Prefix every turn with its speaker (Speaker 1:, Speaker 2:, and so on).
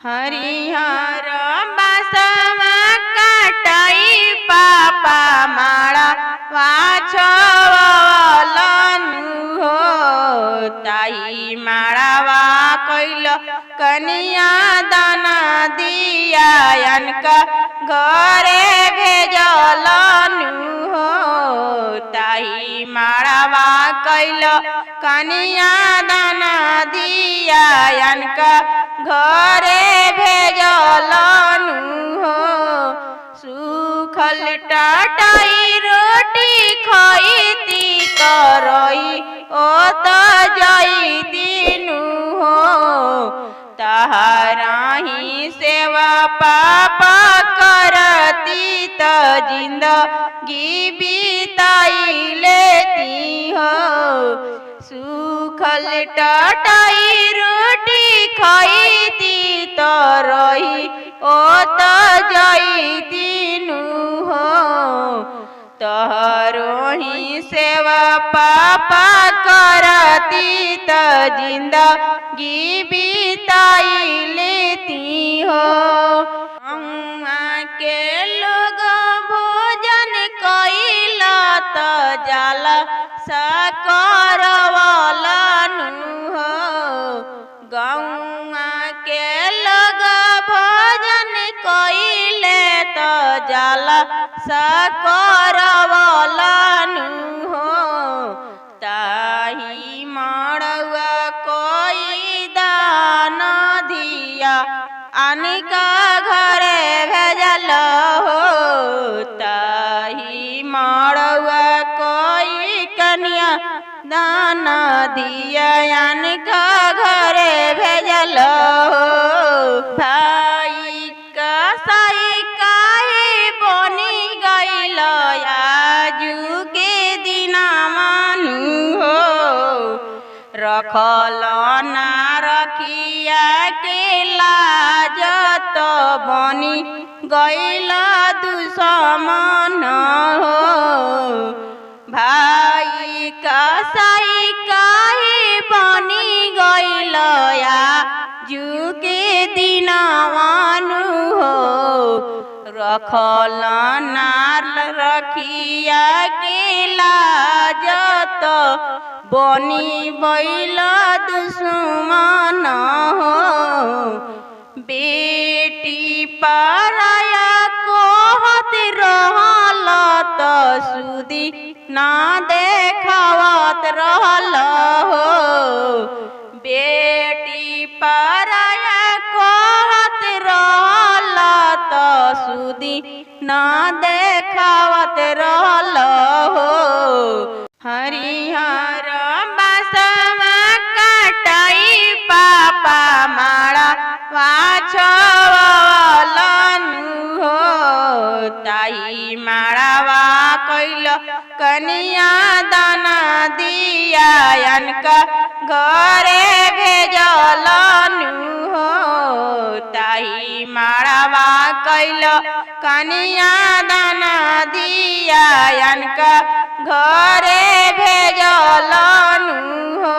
Speaker 1: हरिहर बासवा काटई पापा माळा वाछवलनु हो ताई माळावा कैल कनिया दाना दिया अनका घरे भेजलनु हो ताई माळावा कैल कनिया दाना दिया अनका घरे भेजलनु हो सुखल टाटाई रोटी खइती करई ओ त जइतिनु हो तहराही सेवा पापा करती त जिंदगी बिताई लेती हो सुखल टाटाई रोटी खइती तरही ओ त जइतिनु हो तहरोही सेवा पापा करती त जिंदगी बिताई लेती हो के लोग भोजन कइल त जाला सकरवलनु हो गौआ के लोग भोजन कइले त जाला सकरवलनु हो ताही मड़ुआ कोई दान दिया अनिका घरे भेजल हो ताही मड़ुआ कोई कन्या दान दिया अनिका घरे भेजल हो भाई कसाई काहे बनी गइल आजू के दिना मानु हो रखल ना रखिया के लाजत बनी गइल दुश्मन हो भाई कसाई काहे बनी गइल आजू के दिनवानु हो रखल ना रखिया के लाजत बनी गइल दुश्मन हो बेटी पराया कहत रहल त सुदी ना देखावत रहल हो बेटी पराया कहत रहल त सुदी ना देखावत रहल हो हरिहर बासवा काटई पापा माळा वाछवलनु हो ताई माळावा कैल कनिया दाना दिया अनका घरे भेजलनु हो ताई माळावा कैल कनिया दाना दिया अनका घरे भेजलनु हो।